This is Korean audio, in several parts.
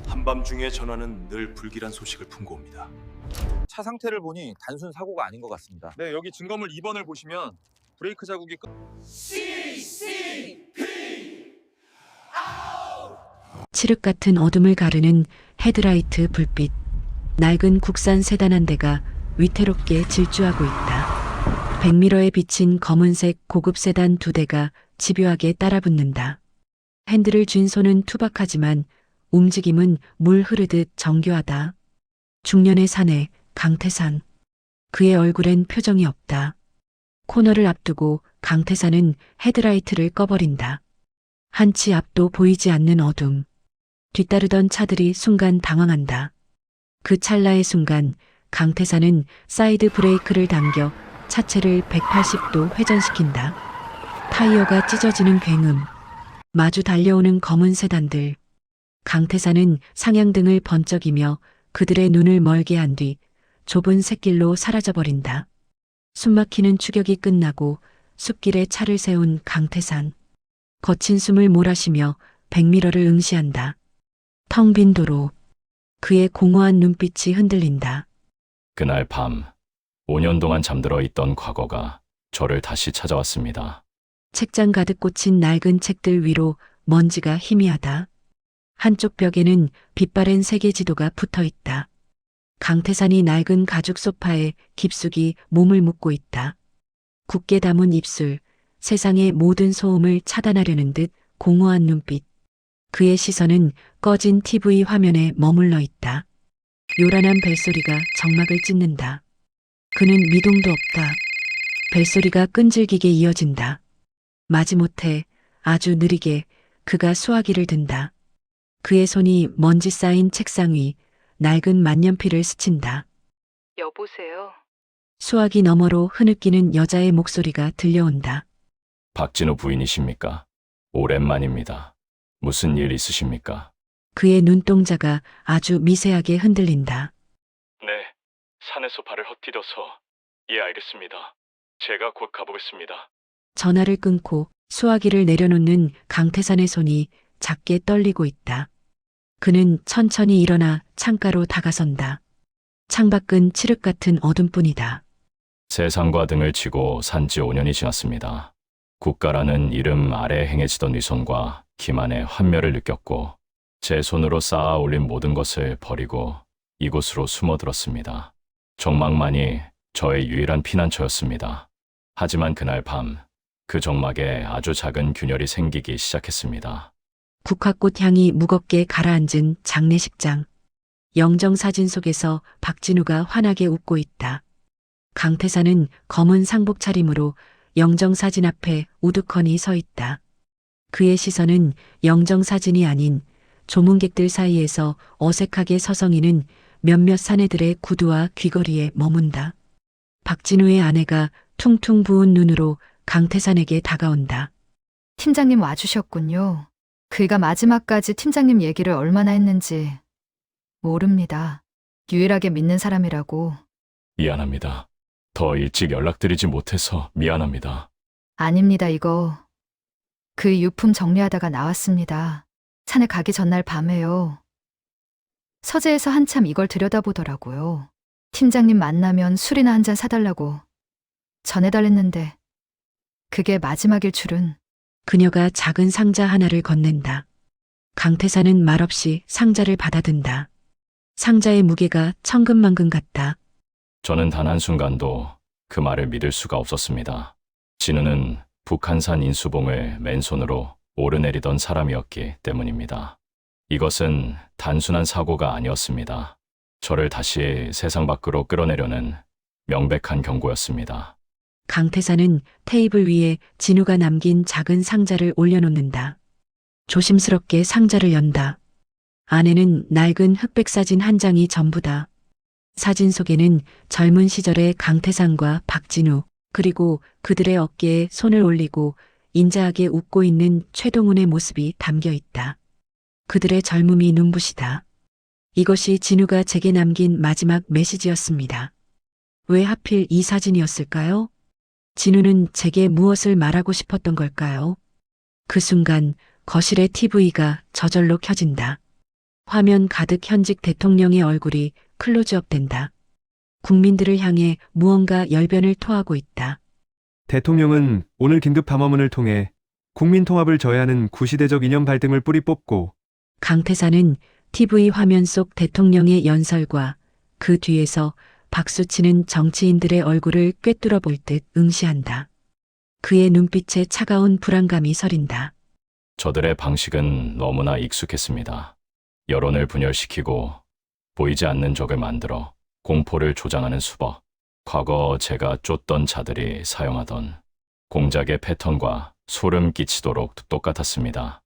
한밤중에 전화는 늘 불길한 소식을 품고 옵니다. 차 상태를 보니 단순 사고가 아닌 것 같습니다. 네, 여기 증거물 2번을 보시면 브레이크 자국이 칠흑 같은 어둠을 가르는 헤드라이트 불빛. 낡은 국산 세단 한 대가 위태롭게 질주하고 있다. 백미러에 비친 검은색 고급 세단 두 대가 집요하게 따라붙는다. 핸들을 쥔 손은 투박하지만 움직임은 물 흐르듯 정교하다. 중년의 사내 강태산. 그의 얼굴엔 표정이 없다. 코너를 앞두고 강태산은 헤드라이트를 꺼버린다. 한치 앞도 보이지 않는 어둠. 뒤따르던 차들이 순간 당황한다. 그 찰나의 순간 강태산은 사이드 브레이크를 당겨 차체를 180도 회전시킨다. 타이어가 찢어지는 굉음. 마주 달려오는 검은 세단들. 강태산은 상향등을 번쩍이며 그들의 눈을 멀게 한 뒤 좁은 샛길로 사라져버린다. 숨막히는 추격이 끝나고 숲길에 차를 세운 강태산. 거친 숨을 몰아쉬며 백미러를 응시한다. 텅 빈 도로. 그의 공허한 눈빛이 흔들린다. 그날 밤 5년 동안 잠들어 있던 과거가 저를 다시 찾아왔습니다. 책장 가득 꽂힌 낡은 책들 위로 먼지가 희미하다. 한쪽 벽에는 빛바랜 세계 지도가 붙어 있다. 강태산이 낡은 가죽 소파에 깊숙이 몸을 묻고 있다. 굳게 담은 입술, 세상의 모든 소음을 차단하려는 듯 공허한 눈빛. 그의 시선은 꺼진 TV 화면에 머물러 있다. 요란한 벨소리가 정막을 찢는다. 그는 미동도 없다. 벨소리가 끈질기게 이어진다. 마지못해 아주 느리게 그가 수화기를 든다. 그의 손이 먼지 쌓인 책상 위 낡은 만년필을 스친다. 여보세요? 수화기 너머로 흐느끼는 여자의 목소리가 들려온다. 박진우 부인이십니까? 오랜만입니다. 무슨 일 있으십니까? 그의 눈동자가 아주 미세하게 흔들린다. 네, 산에서 발을 헛디뎌서. 예, 알겠습니다. 제가 곧 가보겠습니다. 전화를 끊고 수화기를 내려놓는 강태산의 손이 작게 떨리고 있다. 그는 천천히 일어나 창가로 다가선다. 창밖은 칠흑 같은 어둠뿐이다. 세상과 등을 치고 산 지 5년이 지났습니다. 국가라는 이름 아래 행해지던 위선과 기만의 환멸을 느꼈고 제 손으로 쌓아 올린 모든 것을 버리고 이곳으로 숨어들었습니다. 정막만이 저의 유일한 피난처였습니다. 하지만 그날 밤 그 정막에 아주 작은 균열이 생기기 시작했습니다. 국화꽃 향이 무겁게 가라앉은 장례식장. 영정사진 속에서 박진우가 환하게 웃고 있다. 강태산은 검은 상복 차림으로 영정사진 앞에 우두커니 서 있다. 그의 시선은 영정사진이 아닌 조문객들 사이에서 어색하게 서성이는 몇몇 사내들의 구두와 귀걸이에 머문다. 박진우의 아내가 퉁퉁 부은 눈으로 강태산에게 다가온다. 팀장님 와주셨군요. 그가 마지막까지 팀장님 얘기를 얼마나 했는지 모릅니다. 유일하게 믿는 사람이라고. 미안합니다. 더 일찍 연락드리지 못해서 미안합니다. 아닙니다, 이거. 그 유품 정리하다가 나왔습니다. 산에 가기 전날 밤에요. 서재에서 한참 이걸 들여다보더라고요. 팀장님 만나면 술이나 한 잔 사달라고 전해달랬는데 그게 마지막일 줄은. 그녀가 작은 상자 하나를 건넨다. 강태산은 말없이 상자를 받아든다. 상자의 무게가 천근만근 같다. 저는 단 한순간도 그 말을 믿을 수가 없었습니다. 진우는 북한산 인수봉을 맨손으로 오르내리던 사람이었기 때문입니다. 이것은 단순한 사고가 아니었습니다. 저를 다시 세상 밖으로 끌어내려는 명백한 경고였습니다. 강태산은 테이블 위에 진우가 남긴 작은 상자를 올려놓는다. 조심스럽게 상자를 연다. 안에는 낡은 흑백 사진 한 장이 전부다. 사진 속에는 젊은 시절의 강태산과 박진우, 그리고 그들의 어깨에 손을 올리고 인자하게 웃고 있는 최동훈의 모습이 담겨 있다. 그들의 젊음이 눈부시다. 이것이 진우가 제게 남긴 마지막 메시지였습니다. 왜 하필 이 사진이었을까요? 진우는 제게 무엇을 말하고 싶었던 걸까요? 그 순간 거실의 TV가 저절로 켜진다. 화면 가득 현직 대통령의 얼굴이 클로즈업 된다. 국민들을 향해 무언가 열변을 토하고 있다. 대통령은 오늘 긴급 담화문을 통해 국민 통합을 저해하는 구시대적 이념 발등을 뿌리 뽑고 강태사는 TV 화면 속 대통령의 연설과 그 뒤에서 박수치는 정치인들의 얼굴을 꿰뚫어 볼 듯 응시한다. 그의 눈빛에 차가운 불안감이 서린다. 저들의 방식은 너무나 익숙했습니다. 여론을 분열시키고 보이지 않는 적을 만들어 공포를 조장하는 수법. 과거 제가 쫓던 자들이 사용하던 공작의 패턴과 소름 끼치도록 똑같았습니다.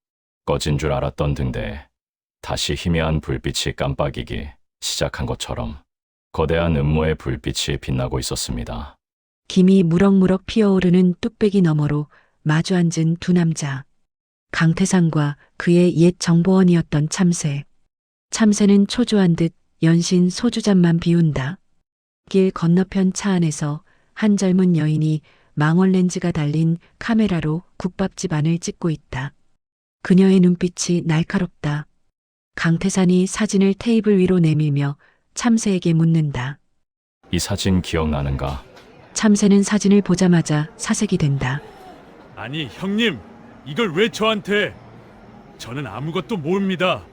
꺼진 줄 알았던 등대에 다시 희미한 불빛이 깜빡이기 시작한 것처럼 거대한 음모의 불빛이 빛나고 있었습니다. 김이 무럭무럭 피어오르는 뚝배기 너머로 마주 앉은 두 남자. 강태상과 그의 옛 정보원이었던 참새. 참새는 초조한 듯 연신 소주잔만 비운다. 길 건너편 차 안에서 한 젊은 여인이 망원 렌즈가 달린 카메라로 국밥집 안을 찍고 있다. 그녀의 눈빛이 날카롭다. 강태산이 사진을 테이블 위로 내밀며 참새에게 묻는다. 이 사진 기억나는가? 참새는 사진을 보자마자 사색이 된다. 아니, 형님, 이걸 왜 저한테? 저는 아무것도 모릅니다.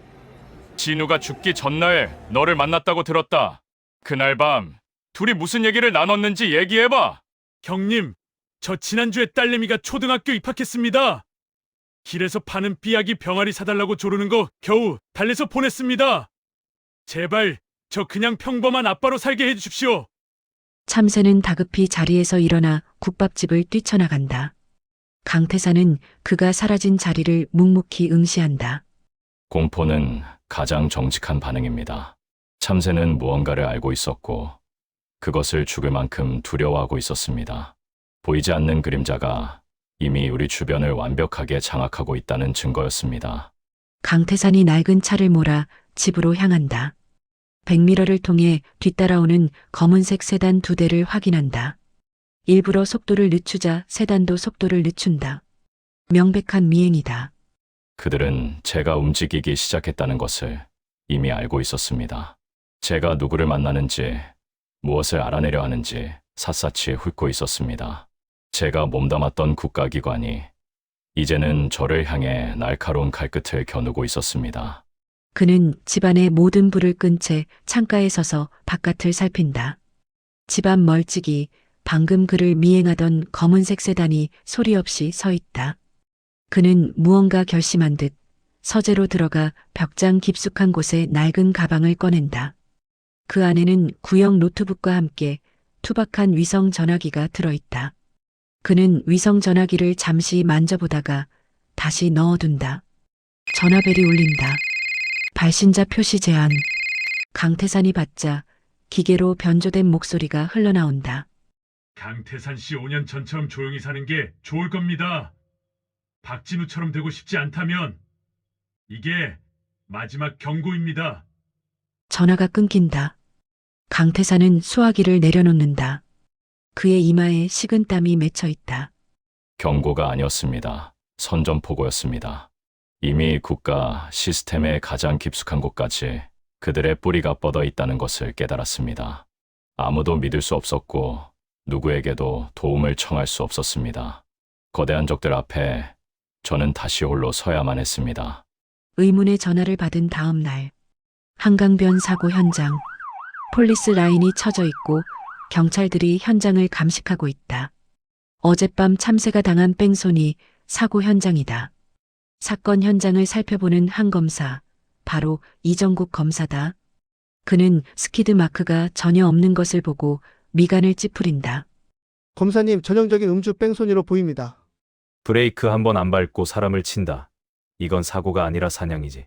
진우가 죽기 전날 너를 만났다고 들었다. 그날 밤 둘이 무슨 얘기를 나눴는지 얘기해봐. 형님, 저 지난주에 딸내미가 초등학교 입학했습니다. 길에서 파는 삐약이 병아리 사달라고 조르는 거 겨우 달래서 보냈습니다. 제발 저 그냥 평범한 아빠로 살게 해주십시오. 참새는 다급히 자리에서 일어나 국밥집을 뛰쳐나간다. 강태사는 그가 사라진 자리를 묵묵히 응시한다. 공포는 가장 정직한 반응입니다. 참새는 무언가를 알고 있었고 그것을 죽을 만큼 두려워하고 있었습니다. 보이지 않는 그림자가 이미 우리 주변을 완벽하게 장악하고 있다는 증거였습니다. 강태산이 낡은 차를 몰아 집으로 향한다. 백미러를 통해 뒤따라오는 검은색 세단 두 대를 확인한다. 일부러 속도를 늦추자 세단도 속도를 늦춘다. 명백한 미행이다. 그들은 제가 움직이기 시작했다는 것을 이미 알고 있었습니다. 제가 누구를 만나는지, 무엇을 알아내려 하는지 샅샅이 훑고 있었습니다. 제가 몸담았던 국가기관이 이제는 저를 향해 날카로운 칼끝을 겨누고 있었습니다. 그는 집안의 모든 불을 끈 채 창가에 서서 바깥을 살핀다. 집안 멀찍이 방금 그를 미행하던 검은색 세단이 소리 없이 서 있다. 그는 무언가 결심한 듯 서재로 들어가 벽장 깊숙한 곳에 낡은 가방을 꺼낸다. 그 안에는 구형 노트북과 함께 투박한 위성 전화기가 들어있다. 그는 위성 전화기를 잠시 만져보다가 다시 넣어둔다. 전화벨이 울린다. 발신자 표시 제한. 강태산이 받자 기계로 변조된 목소리가 흘러나온다. 강태산 씨 5년 전처럼 조용히 사는 게 좋을 겁니다. 박진우처럼 되고 싶지 않다면 이게 마지막 경고입니다. 전화가 끊긴다. 강태산은 수화기를 내려놓는다. 그의 이마에 식은땀이 맺혀 있다. 경고가 아니었습니다. 선전포고였습니다. 이미 국가 시스템의 가장 깊숙한 곳까지 그들의 뿌리가 뻗어 있다는 것을 깨달았습니다. 아무도 믿을 수 없었고 누구에게도 도움을 청할 수 없었습니다. 거대한 적들 앞에 저는 다시 홀로 서야만 했습니다. 의문의 전화를 받은 다음 날 한강변 사고 현장. 폴리스 라인이 쳐져 있고 경찰들이 현장을 감식하고 있다. 어젯밤 참새가 당한 뺑소니 사고 현장이다. 사건 현장을 살펴보는 한 검사, 바로 이정국 검사다. 그는 스키드 마크가 전혀 없는 것을 보고 미간을 찌푸린다. 검사님, 전형적인 음주 뺑소니로 보입니다. 브레이크 한 번 안 밟고 사람을 친다. 이건 사고가 아니라 사냥이지.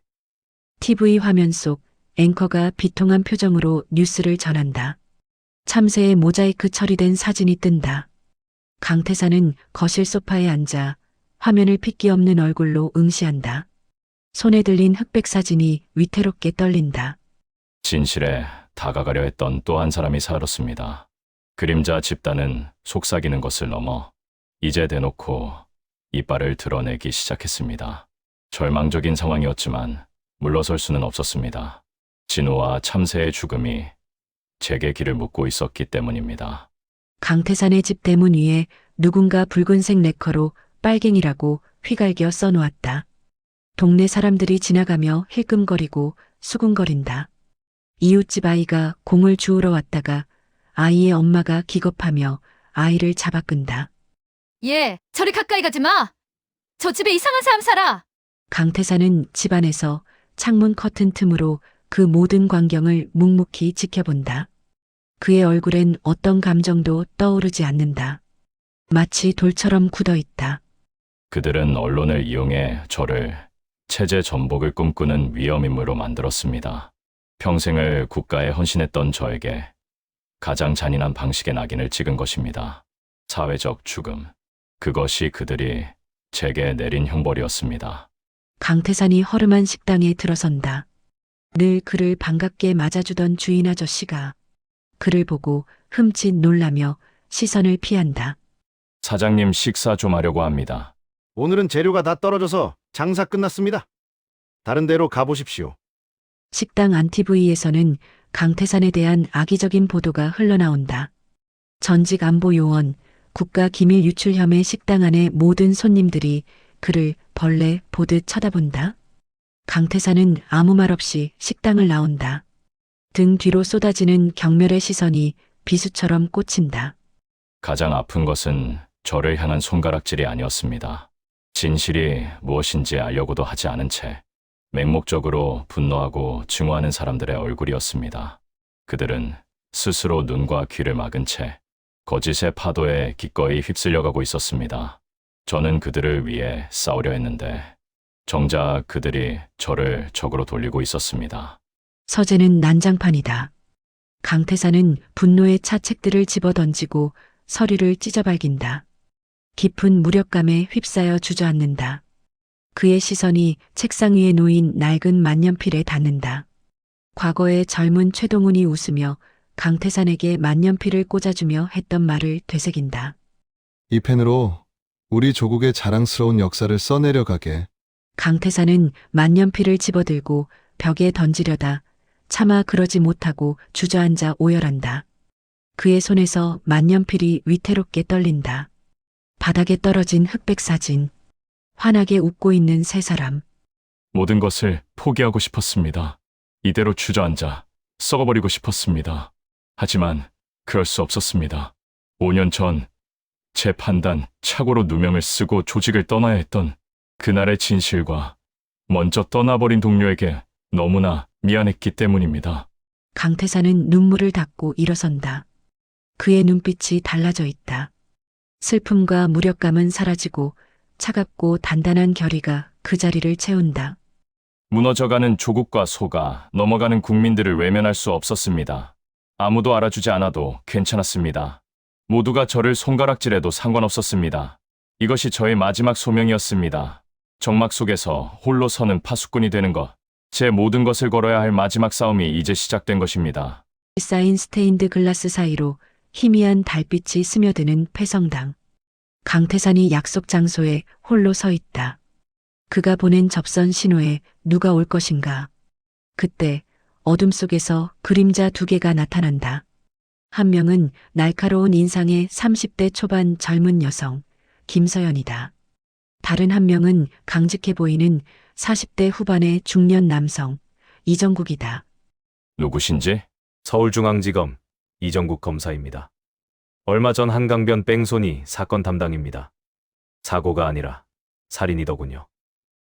TV 화면 속 앵커가 비통한 표정으로 뉴스를 전한다. 참새의 모자이크 처리된 사진이 뜬다. 강태사는 거실 소파에 앉아 화면을 핏기 없는 얼굴로 응시한다. 손에 들린 흑백 사진이 위태롭게 떨린다. 진실에 다가가려 했던 또 한 사람이 사라졌습니다. 그림자 집단은 속삭이는 것을 넘어 이제 대놓고 이빨을 드러내기 시작했습니다. 절망적인 상황이었지만 물러설 수는 없었습니다. 진우와 참새의 죽음이 제게 길을 묻고 있었기 때문입니다. 강태산의 집 대문 위에 누군가 붉은색 네커로 빨갱이라고 휘갈겨 써놓았다. 동네 사람들이 지나가며 힐끔거리고 수군거린다. 이웃집 아이가 공을 주우러 왔다가 아이의 엄마가 기겁하며 아이를 잡아 끈다. 예, 저리 가까이 가지 마! 저 집에 이상한 사람 살아! 강태산은 집안에서 창문 커튼 틈으로 그 모든 광경을 묵묵히 지켜본다. 그의 얼굴엔 어떤 감정도 떠오르지 않는다. 마치 돌처럼 굳어 있다. 그들은 언론을 이용해 저를 체제 전복을 꿈꾸는 위험인물로 만들었습니다. 평생을 국가에 헌신했던 저에게 가장 잔인한 방식의 낙인을 찍은 것입니다. 사회적 죽음. 그것이 그들이 제게 내린 형벌이었습니다. 강태산이 허름한 식당에 들어선다. 늘 그를 반갑게 맞아주던 주인 아저씨가 그를 보고 흠칫 놀라며 시선을 피한다. 사장님 식사 좀 하려고 합니다. 오늘은 재료가 다 떨어져서 장사 끝났습니다. 다른 데로 가보십시오. 식당 안TV에서는 강태산에 대한 악의적인 보도가 흘러나온다. 전직 안보 요원, 국가 기밀 유출 혐의 식당 안의 모든 손님들이 그를 벌레 보듯 쳐다본다. 강태산은 아무 말 없이 식당을 나온다. 등 뒤로 쏟아지는 경멸의 시선이 비수처럼 꽂힌다. 가장 아픈 것은 저를 향한 손가락질이 아니었습니다. 진실이 무엇인지 알려고도 하지 않은 채 맹목적으로 분노하고 증오하는 사람들의 얼굴이었습니다. 그들은 스스로 눈과 귀를 막은 채 거짓의 파도에 기꺼이 휩쓸려가고 있었습니다. 저는 그들을 위해 싸우려 했는데 정작 그들이 저를 적으로 돌리고 있었습니다. 서재는 난장판이다. 강태산은 분노의 차책들을 집어던지고 서류를 찢어발긴다. 깊은 무력감에 휩싸여 주저앉는다. 그의 시선이 책상 위에 놓인 낡은 만년필에 닿는다. 과거의 젊은 최동훈이 웃으며 강태산에게 만년필을 꽂아주며 했던 말을 되새긴다. 이 펜으로 우리 조국의 자랑스러운 역사를 써내려가게. 강태산은 만년필을 집어들고 벽에 던지려다 차마 그러지 못하고 주저앉아 오열한다. 그의 손에서 만년필이 위태롭게 떨린다. 바닥에 떨어진 흑백 사진. 환하게 웃고 있는 세 사람. 모든 것을 포기하고 싶었습니다. 이대로 주저앉아 썩어버리고 싶었습니다. 하지만 그럴 수 없었습니다. 5년 전 제 판단, 착오로 누명을 쓰고 조직을 떠나야 했던 그날의 진실과 먼저 떠나버린 동료에게 너무나 미안했기 때문입니다. 강태산은 눈물을 닦고 일어선다. 그의 눈빛이 달라져 있다. 슬픔과 무력감은 사라지고 차갑고 단단한 결의가 그 자리를 채운다. 무너져가는 조국과 속아 넘어가는 국민들을 외면할 수 없었습니다. 아무도 알아주지 않아도 괜찮았습니다. 모두가 저를 손가락질해도 상관없었습니다. 이것이 저의 마지막 소명이었습니다. 정막 속에서 홀로 서는 파수꾼이 되는 것. 제 모든 것을 걸어야 할 마지막 싸움이 이제 시작된 것입니다. 쌓인 스테인드 글라스 사이로 희미한 달빛이 스며드는 폐성당. 강태산이 약속 장소에 홀로 서 있다. 그가 보낸 접선 신호에 누가 올 것인가. 그때 어둠 속에서 그림자 두 개가 나타난다. 한 명은 날카로운 인상의 30대 초반 젊은 여성, 김서연이다. 다른 한 명은 강직해 보이는 40대 후반의 중년 남성, 이정국이다. 누구신지? 서울중앙지검 이정국 검사입니다. 얼마 전 한강변 뺑소니 사건 담당입니다. 사고가 아니라 살인이더군요.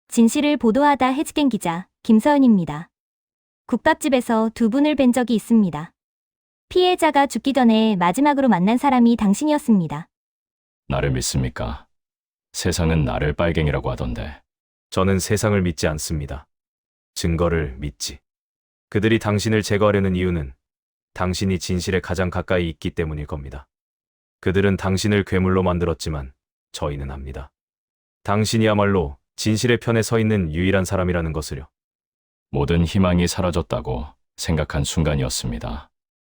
진실을 보도하다 해직된 기자 김서연입니다. 국밥집에서 두 분을 뵌 적이 있습니다. 피해자가 죽기 전에 마지막으로 만난 사람이 당신이었습니다. 나를 믿습니까? 세상은 나를 빨갱이라고 하던데. 저는 세상을 믿지 않습니다. 증거를 믿지. 그들이 당신을 제거하려는 이유는 당신이 진실에 가장 가까이 있기 때문일 겁니다. 그들은 당신을 괴물로 만들었지만 저희는 압니다. 당신이야말로 진실의 편에 서 있는 유일한 사람이라는 것을요. 모든 희망이 사라졌다고 생각한 순간이었습니다.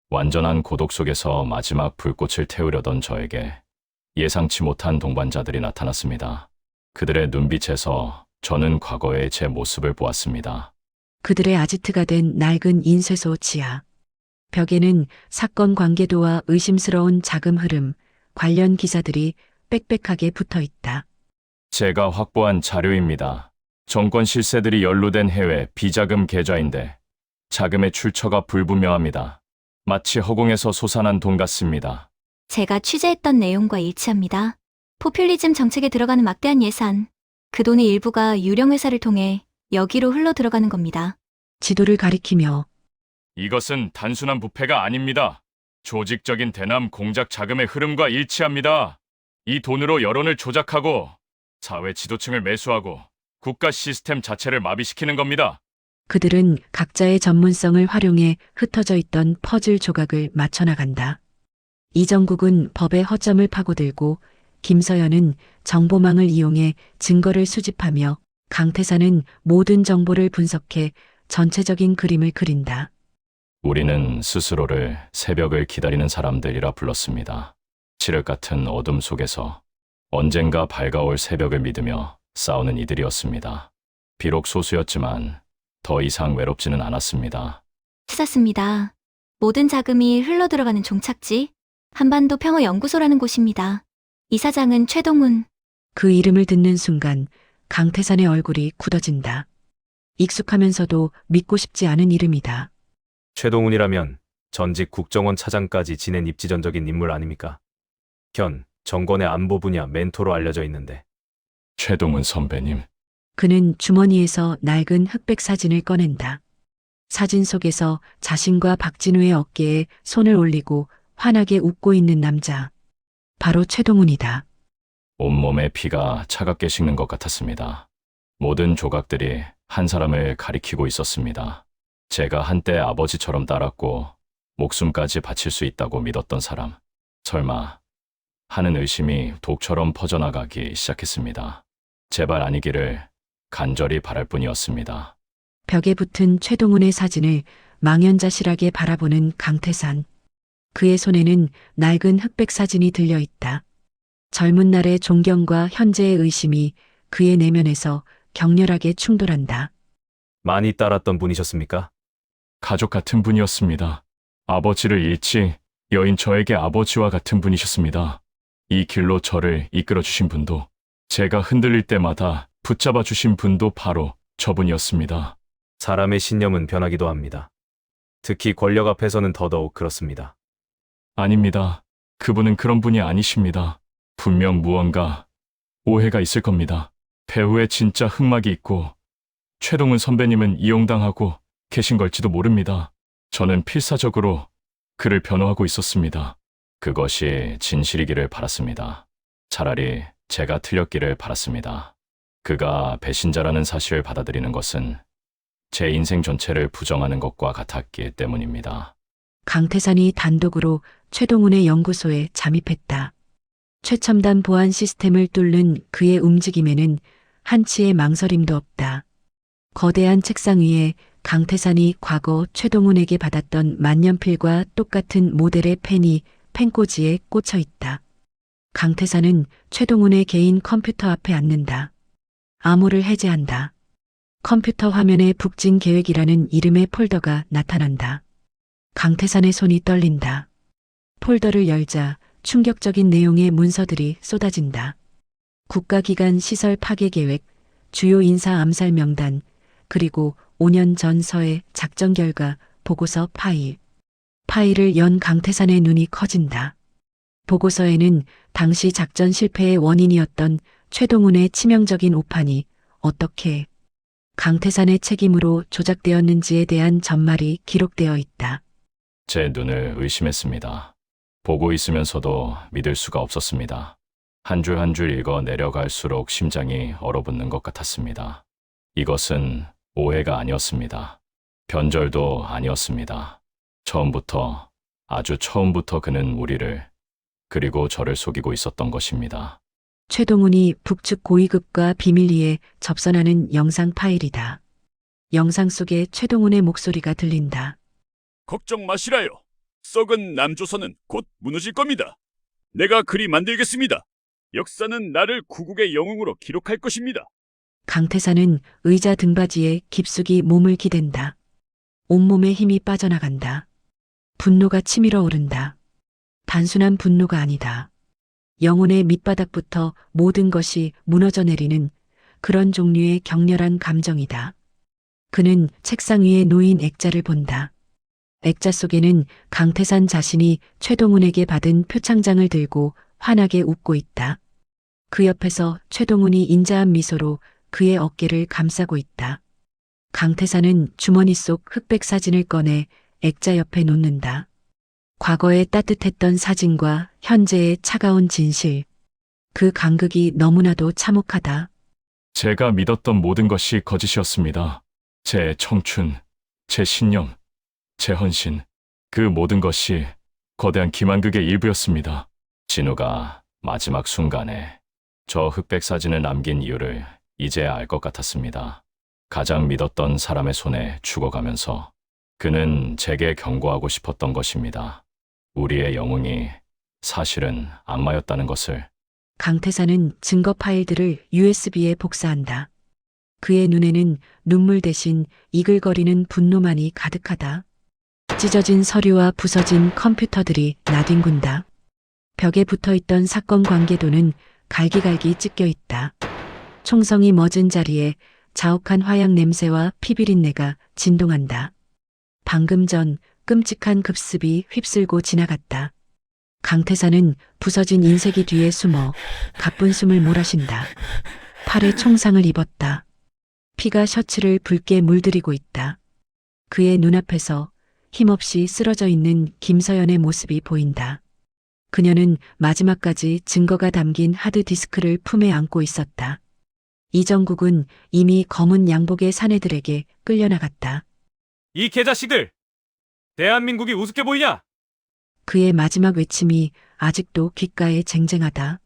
완전한 고독 속에서 마지막 불꽃을 태우려던 저에게 예상치 못한 동반자들이 나타났습니다. 그들의 눈빛에서 저는 과거의 제 모습을 보았습니다. 그들의 아지트가 된 낡은 인쇄소 지하. 벽에는 사건 관계도와 의심스러운 자금 흐름, 관련 기사들이 빽빽하게 붙어 있다. 제가 확보한 자료입니다. 정권 실세들이 연루된 해외 비자금 계좌인데 자금의 출처가 불분명합니다. 마치 허공에서 솟아난 돈 같습니다. 제가 취재했던 내용과 일치합니다. 포퓰리즘 정책에 들어가는 막대한 예산. 그 돈의 일부가 유령 회사를 통해 여기로 흘러 들어가는 겁니다. 지도를 가리키며 이것은 단순한 부패가 아닙니다. 조직적인 대남 공작 자금의 흐름과 일치합니다. 이 돈으로 여론을 조작하고 사회 지도층을 매수하고 국가 시스템 자체를 마비시키는 겁니다. 그들은 각자의 전문성을 활용해 흩어져 있던 퍼즐 조각을 맞춰나간다. 이정국은 법의 허점을 파고들고 김서연은 정보망을 이용해 증거를 수집하며 강태산은 모든 정보를 분석해 전체적인 그림을 그린다. 우리는 스스로를 새벽을 기다리는 사람들이라 불렀습니다. 칠흑 같은 어둠 속에서 언젠가 밝아올 새벽을 믿으며 싸우는 이들이었습니다. 비록 소수였지만 더 이상 외롭지는 않았습니다. 찾았습니다. 모든 자금이 흘러 들어가는 종착지, 한반도 평화연구소라는 곳입니다. 이사장은 최동훈. 그 이름을 듣는 순간 강태산의 얼굴이 굳어진다. 익숙하면서도 믿고 싶지 않은 이름이다. 최동훈이라면 전직 국정원 차장까지 지낸 입지전적인 인물 아닙니까? 현 정권의 안보 분야 멘토로 알려져 있는데. 최동훈 선배님. 그는 주머니에서 낡은 흑백 사진을 꺼낸다. 사진 속에서 자신과 박진우의 어깨에 손을 올리고 환하게 웃고 있는 남자. 바로 최동훈이다. 온몸에 피가 차갑게 식는 것 같았습니다. 모든 조각들이 한 사람을 가리키고 있었습니다. 제가 한때 아버지처럼 따랐고 목숨까지 바칠 수 있다고 믿었던 사람. 설마 하는 의심이 독처럼 퍼져나가기 시작했습니다. 제발 아니기를 간절히 바랄 뿐이었습니다. 벽에 붙은 최동훈의 사진을 망연자실하게 바라보는 강태산. 그의 손에는 낡은 흑백 사진이 들려 있다. 젊은 날의 존경과 현재의 의심이 그의 내면에서 격렬하게 충돌한다. 많이 따랐던 분이셨습니까? 가족 같은 분이었습니다. 아버지를 잃지 여인 저에게 아버지와 같은 분이셨습니다. 이 길로 저를 이끌어 주신 분도 제가 흔들릴 때마다 붙잡아 주신 분도 바로 저분이었습니다. 사람의 신념은 변하기도 합니다. 특히 권력 앞에서는 더더욱 그렇습니다. 아닙니다. 그분은 그런 분이 아니십니다. 분명 무언가 오해가 있을 겁니다. 배우의 진짜 흑막이 있고 최동훈 선배님은 이용당하고 계신 걸지도 모릅니다. 저는 필사적으로 그를 변호하고 있었습니다. 그것이 진실이기를 바랐습니다. 차라리 제가 틀렸기를 바랐습니다. 그가 배신자라는 사실을 받아들이는 것은 제 인생 전체를 부정하는 것과 같았기 때문입니다. 강태산이 단독으로 최동훈의 연구소에 잠입했다. 최첨단 보안 시스템을 뚫는 그의 움직임에는 한치의 망설임도 없다. 거대한 책상 위에 강태산이 과거 최동훈에게 받았던 만년필과 똑같은 모델의 펜이 펜꽂이에 꽂혀 있다. 강태산은 최동훈의 개인 컴퓨터 앞에 앉는다. 암호를 해제한다. 컴퓨터 화면에 북진 계획이라는 이름의 폴더가 나타난다. 강태산의 손이 떨린다. 폴더를 열자 충격적인 내용의 문서들이 쏟아진다. 국가기관 시설 파괴 계획, 주요 인사 암살 명단, 그리고 5년 전 서해 작전 결과 보고서 파일. 파일을 연 강태산의 눈이 커진다. 보고서에는 당시 작전 실패의 원인이었던 최동훈의 치명적인 오판이 어떻게 강태산의 책임으로 조작되었는지에 대한 전말이 기록되어 있다. 제 눈을 의심했습니다. 보고 있으면서도 믿을 수가 없었습니다. 한 줄 한 줄 읽어 내려갈수록 심장이 얼어붙는 것 같았습니다. 이것은 오해가 아니었습니다. 변절도 아니었습니다. 처음부터, 아주 처음부터 그는 우리를, 그리고 저를 속이고 있었던 것입니다. 최동훈이 북측 고위급과 비밀리에 접선하는 영상 파일이다. 영상 속에 최동훈의 목소리가 들린다. 걱정 마시라요. 썩은 남조선은 곧 무너질 겁니다. 내가 그리 만들겠습니다. 역사는 나를 구국의 영웅으로 기록할 것입니다. 강태사는 의자 등받이에 깊숙이 몸을 기댄다. 온몸에 힘이 빠져나간다. 분노가 치밀어 오른다. 단순한 분노가 아니다. 영혼의 밑바닥부터 모든 것이 무너져 내리는 그런 종류의 격렬한 감정이다. 그는 책상 위에 놓인 액자를 본다. 액자 속에는 강태산 자신이 최동훈에게 받은 표창장을 들고 환하게 웃고 있다. 그 옆에서 최동훈이 인자한 미소로 그의 어깨를 감싸고 있다. 강태산은 주머니 속 흑백 사진을 꺼내 액자 옆에 놓는다. 과거의 따뜻했던 사진과 현재의 차가운 진실. 그 간극이 너무나도 참혹하다. 제가 믿었던 모든 것이 거짓이었습니다. 제 청춘, 제 신념, 제 헌신, 그 모든 것이 거대한 기만극의 일부였습니다. 진우가 마지막 순간에 저 흑백 사진을 남긴 이유를 이제야 알 것 같았습니다. 가장 믿었던 사람의 손에 죽어가면서 그는 제게 경고하고 싶었던 것입니다. 우리의 영웅이 사실은 악마였다는 것을. 강태사는 증거 파일들을 USB에 복사한다. 그의 눈에는 눈물 대신 이글거리는 분노만이 가득하다. 찢어진 서류와 부서진 컴퓨터들이 나뒹군다. 벽에 붙어있던 사건 관계도는 갈기갈기 찢겨 있다. 총성이 멎은 자리에 자욱한 화약 냄새와 피비린내가 진동한다. 방금 전 끔찍한 급습이 휩쓸고 지나갔다. 강태사는 부서진 인쇄기 뒤에 숨어 가쁜 숨을 몰아쉰다. 팔에 총상을 입었다. 피가 셔츠를 붉게 물들이고 있다. 그의 눈앞에서 힘없이 쓰러져 있는 김서연의 모습이 보인다. 그녀는 마지막까지 증거가 담긴 하드디스크를 품에 안고 있었다. 이정국은 이미 검은 양복의 사내들에게 끌려나갔다. 이 개자식들! 대한민국이 우습게 보이냐? 그의 마지막 외침이 아직도 귓가에 쟁쟁하다.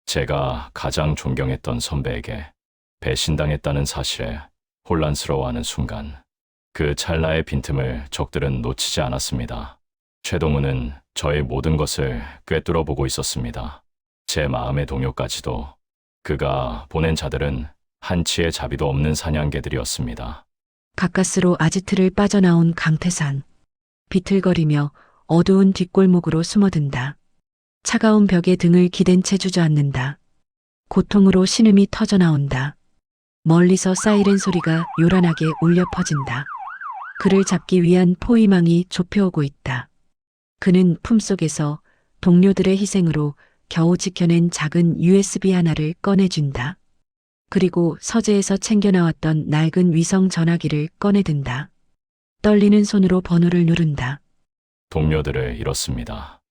제가 가장 존경했던 선배에게 배신당했다는 사실에 혼란스러워하는 순간, 그 찰나의 빈틈을 적들은 놓치지 않았습니다. 최동훈은 저의 모든 것을 꿰뚫어 보고 있었습니다. 제 마음의 동요까지도. 그가 보낸 자들은 한치의 자비도 없는 사냥개들이었습니다. 가까스로 아지트를 빠져나온 강태산. 비틀거리며 어두운 뒷골목으로 숨어든다. 차가운 벽에 등을 기댄 채 주저앉는다. 고통으로 신음이 터져나온다. 멀리서 사이렌 소리가 요란하게 울려 퍼진다. 그를 잡기 위한 포위망이 좁혀오고 있다. 그는 품속에서 동료들의 희생으로 겨우 지켜낸 작은 USB 하나를 꺼내준다. 그리고 서재에서 챙겨나왔던 낡은 위성 전화기를 꺼내든다. 떨리는 손으로 번호를 누른다. 동료들을 잃었습니다.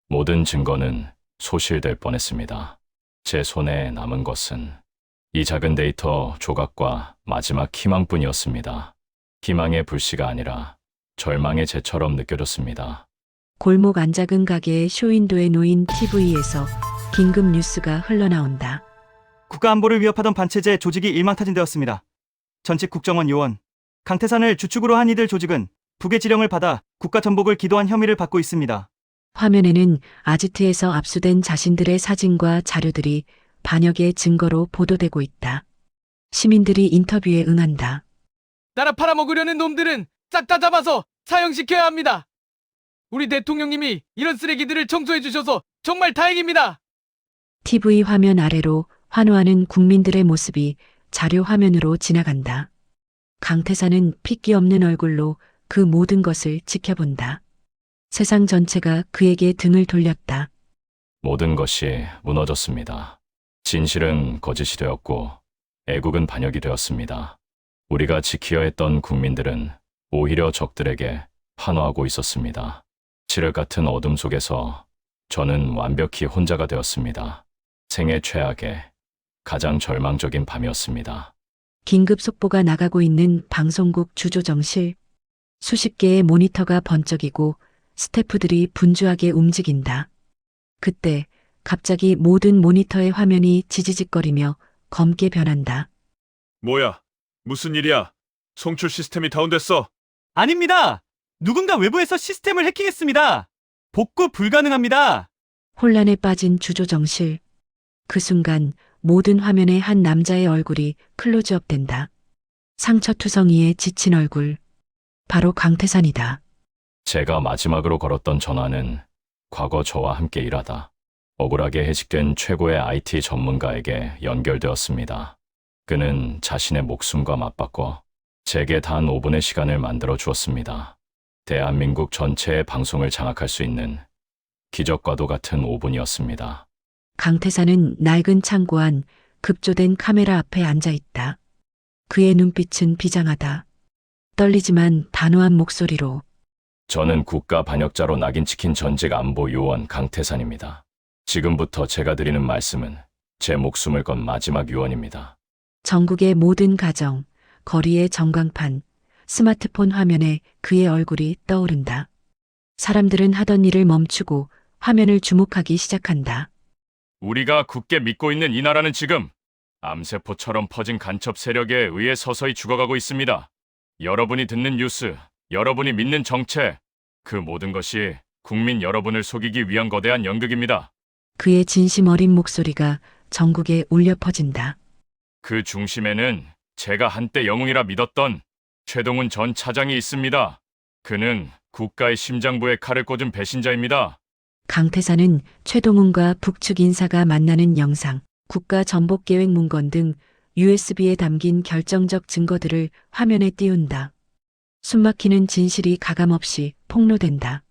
모든 증거는 소실될 뻔했습니다. 제 손에 남은 것은 이 작은 데이터 조각과 마지막 희망뿐이었습니다. 희망의 불씨가 아니라 절망의 재처럼 느껴졌습니다. 골목 안작은 가게의 쇼윈도에 놓인 TV에서 긴급 뉴스가 흘러나온다. 국가안보를 위협하던 반체제 조직이 일망타진되었습니다. 전직 국정원 요원 강태산을 주축으로 한 이들 조직은 북의 지령을 받아 국가 전복을 기도한 혐의를 받고 있습니다. 화면에는 아지트에서 압수된 자신들의 사진과 자료들이 반역의 증거로 보도되고 있다. 시민들이 인터뷰에 응한다. 나라 팔아먹으려는 놈들은 싹 다 잡아서 사형시켜야 합니다. 우리 대통령님이 이런 쓰레기들을 청소해 주셔서 정말 다행입니다. TV 화면 아래로 환호하는 국민들의 모습이 자료 화면으로 지나간다. 강태사는 핏기 없는 얼굴로 그 모든 것을 지켜본다. 세상 전체가 그에게 등을 돌렸다. 모든 것이 무너졌습니다. 진실은 거짓이 되었고 애국은 반역이 되었습니다. 우리가 지키려 했던 국민들은 오히려 적들에게 환호하고 있었습니다. 칠흑 같은 어둠 속에서 저는 완벽히 혼자가 되었습니다. 생애 최악의 가장 절망적인 밤이었습니다. 긴급 속보가 나가고 있는 방송국 주조정실. 수십 개의 모니터가 번쩍이고 스태프들이 분주하게 움직인다. 그때 갑자기 모든 모니터의 화면이 지지직거리며 검게 변한다. 뭐야? 무슨 일이야? 송출 시스템이 다운됐어. 아닙니다. 누군가 외부에서 시스템을 해킹했습니다. 복구 불가능합니다. 혼란에 빠진 주조정실. 그 순간 모든 화면에 한 남자의 얼굴이 클로즈업 된다. 상처투성이의 지친 얼굴. 바로 강태산이다. 제가 마지막으로 걸었던 전화는 과거 저와 함께 일하다 억울하게 해직된 최고의 IT 전문가에게 연결되었습니다. 그는 자신의 목숨과 맞바꿔 제게 단 5분의 시간을 만들어 주었습니다. 대한민국 전체의 방송을 장악할 수 있는 기적과도 같은 5분이었습니다. 강태산은 낡은 창고 안 급조된 카메라 앞에 앉아 있다. 그의 눈빛은 비장하다. 떨리지만 단호한 목소리로 저는 국가 반역자로 낙인 찍힌 전직 안보 요원 강태산입니다. 지금부터 제가 드리는 말씀은 제 목숨을 건 마지막 유언입니다. 전국의 모든 가정, 거리의 전광판, 스마트폰 화면에 그의 얼굴이 떠오른다. 사람들은 하던 일을 멈추고 화면을 주목하기 시작한다. 우리가 굳게 믿고 있는 이 나라는 지금 암세포처럼 퍼진 간첩 세력에 의해 서서히 죽어가고 있습니다. 여러분이 듣는 뉴스, 여러분이 믿는 정책, 그 모든 것이 국민 여러분을 속이기 위한 거대한 연극입니다. 그의 진심 어린 목소리가 전국에 울려 퍼진다. 그 중심에는 제가 한때 영웅이라 믿었던 최동훈 전 차장이 있습니다. 그는 국가의 심장부에 칼을 꽂은 배신자입니다. 강태산은 최동훈과 북측 인사가 만나는 영상, 국가전복계획 문건 등 USB에 담긴 결정적 증거들을 화면에 띄운다. 숨막히는 진실이 가감없이 폭로된다.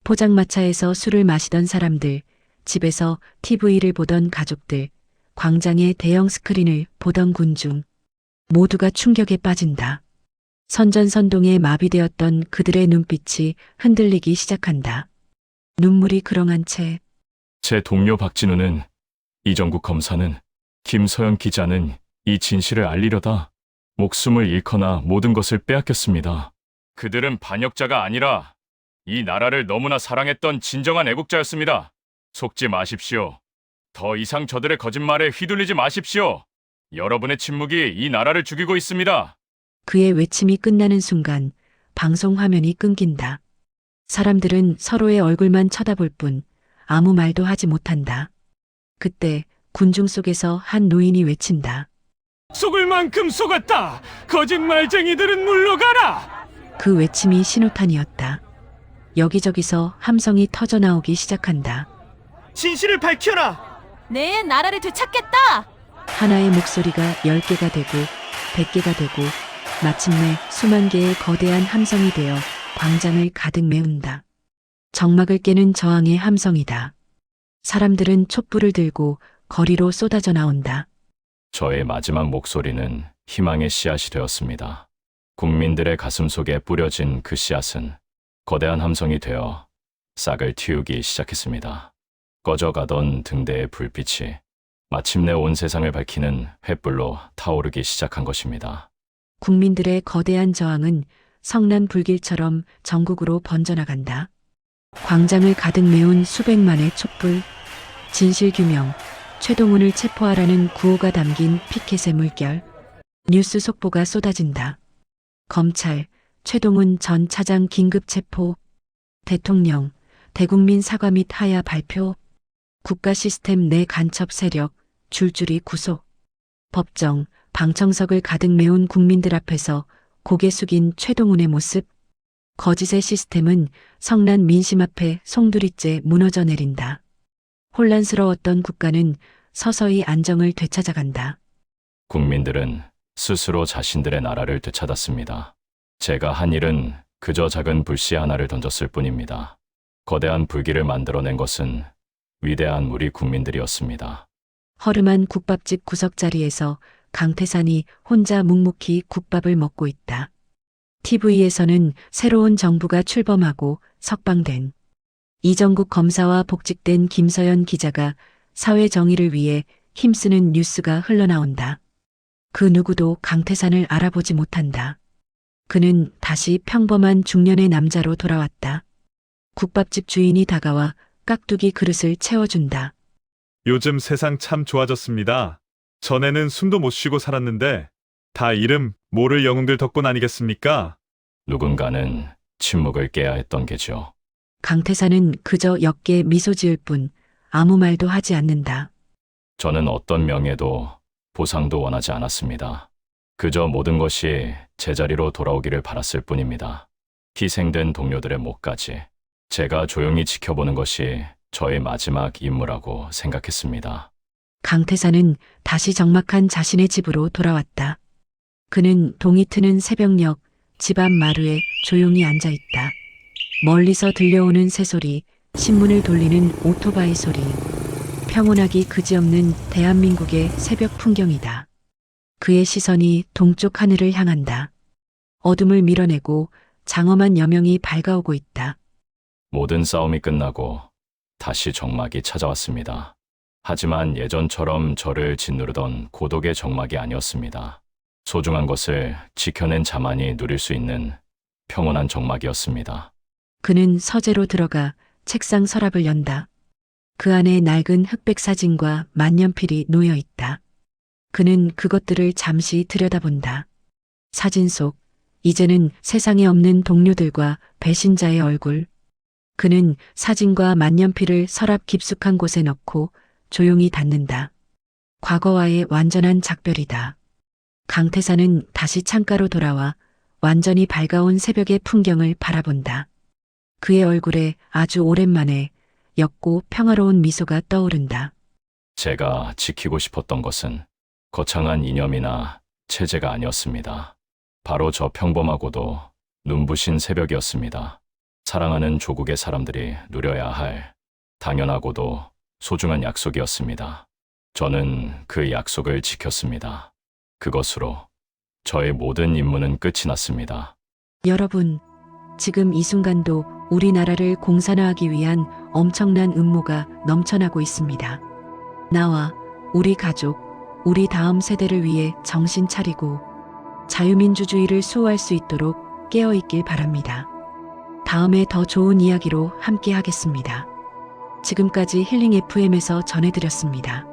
포장마차에서 술을 마시던 사람들, 집에서 TV를 보던 가족들, 광장의 대형 스크린을 보던 군중, 모두가 충격에 빠진다. 선전선동에 마비되었던 그들의 눈빛이 흔들리기 시작한다. 눈물이 그렁한 채 제 동료 박진우는, 이정국 검사는, 김서영 기자는 이 진실을 알리려다 목숨을 잃거나 모든 것을 빼앗겼습니다. 그들은 반역자가 아니라 이 나라를 너무나 사랑했던 진정한 애국자였습니다. 속지 마십시오. 더 이상 저들의 거짓말에 휘둘리지 마십시오. 여러분의 침묵이 이 나라를 죽이고 있습니다. 그의 외침이 끝나는 순간 방송 화면이 끊긴다. 사람들은 서로의 얼굴만 쳐다볼 뿐 아무 말도 하지 못한다. 그때 군중 속에서 한 노인이 외친다. 속을 만큼 속았다. 거짓말쟁이들은 물러가라. 그 외침이 신호탄이었다. 여기저기서 함성이 터져나오기 시작한다. 진실을 밝혀라. 내 나라를 되찾겠다. 하나의 목소리가 10개가 되고 100개가 되고 마침내 수만 개의 거대한 함성이 되어 광장을 가득 메운다. 정막을 깨는 저항의 함성이다. 사람들은 촛불을 들고 거리로 쏟아져 나온다. 저의 마지막 목소리는 희망의 씨앗이 되었습니다. 국민들의 가슴 속에 뿌려진 그 씨앗은 거대한 함성이 되어 싹을 틔우기 시작했습니다. 꺼져가던 등대의 불빛이 마침내 온 세상을 밝히는 횃불로 타오르기 시작한 것입니다. 국민들의 거대한 저항은 성난 불길처럼 전국으로 번져나간다. 광장을 가득 메운 수백만의 촛불, 진실규명, 최동훈을 체포하라는 구호가 담긴 피켓의 물결, 뉴스 속보가 쏟아진다. 검찰, 최동훈 전 차장 긴급 체포, 대통령, 대국민 사과 및 하야 발표, 국가 시스템 내 간첩 세력, 줄줄이 구속, 법정, 방청석을 가득 메운 국민들 앞에서 고개 숙인 최동훈의 모습, 거짓의 시스템은 성난 민심 앞에 송두리째 무너져 내린다. 혼란스러웠던 국가는 서서히 안정을 되찾아간다. 국민들은 스스로 자신들의 나라를 되찾았습니다. 제가 한 일은 그저 작은 불씨 하나를 던졌을 뿐입니다. 거대한 불길을 만들어낸 것은 위대한 우리 국민들이었습니다. 허름한 국밥집 구석자리에서 강태산이 혼자 묵묵히 국밥을 먹고 있다. TV에서는 새로운 정부가 출범하고 석방된 이정국 검사와 복직된 김서연 기자가 사회 정의를 위해 힘쓰는 뉴스가 흘러나온다. 그 누구도 강태산을 알아보지 못한다. 그는 다시 평범한 중년의 남자로 돌아왔다. 국밥집 주인이 다가와 깍두기 그릇을 채워준다. 요즘 세상 참 좋아졌습니다. 전에는 숨도 못 쉬고 살았는데 다 이름 모를 영웅들 덕분 아니겠습니까? 누군가는 침묵을 깨야 했던 게죠. 강태산은 그저 옅게 미소 지을 뿐 아무 말도 하지 않는다. 저는 어떤 명예도 보상도 원하지 않았습니다. 그저 모든 것이 제자리로 돌아오기를 바랐을 뿐입니다. 희생된 동료들의 목까지 제가 조용히 지켜보는 것이 저의 마지막 임무라고 생각했습니다. 강태사는 다시 적막한 자신의 집으로 돌아왔다. 그는 동이 트는 새벽녘 집 앞 마루에 조용히 앉아 있다. 멀리서 들려오는 새소리, 신문을 돌리는 오토바이 소리, 평온하기 그지없는 대한민국의 새벽 풍경이다. 그의 시선이 동쪽 하늘을 향한다. 어둠을 밀어내고 장엄한 여명이 밝아오고 있다. 모든 싸움이 끝나고 다시 적막이 찾아왔습니다. 하지만 예전처럼 저를 짓누르던 고독의 적막이 아니었습니다. 소중한 것을 지켜낸 자만이 누릴 수 있는 평온한 적막이었습니다. 그는 서재로 들어가 책상 서랍을 연다. 그 안에 낡은 흑백 사진과 만년필이 놓여 있다. 그는 그것들을 잠시 들여다본다. 사진 속 이제는 세상에 없는 동료들과 배신자의 얼굴. 그는 사진과 만년필을 서랍 깊숙한 곳에 넣고 조용히 닫는다. 과거와의 완전한 작별이다. 강태사는 다시 창가로 돌아와 완전히 밝아온 새벽의 풍경을 바라본다. 그의 얼굴에 아주 오랜만에 옅고 평화로운 미소가 떠오른다. 제가 지키고 싶었던 것은 거창한 이념이나 체제가 아니었습니다. 바로 저 평범하고도 눈부신 새벽이었습니다. 사랑하는 조국의 사람들이 누려야 할 당연하고도 소중한 약속이었습니다. 저는 그 약속을 지켰습니다. 그것으로 저의 모든 임무는 끝이 났습니다. 여러분, 지금 이 순간도 우리나라를 공산화하기 위한 엄청난 음모가 넘쳐나고 있습니다. 나와 우리 가족, 우리 다음 세대를 위해 정신 차리고 자유민주주의를 수호할 수 있도록 깨어있길 바랍니다. 다음에 더 좋은 이야기로 함께 하겠습니다. 지금까지 힐링 FM에서 전해드렸습니다.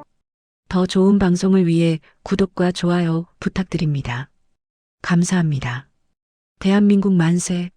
더 좋은 방송을 위해 구독과 좋아요 부탁드립니다. 감사합니다. 대한민국 만세!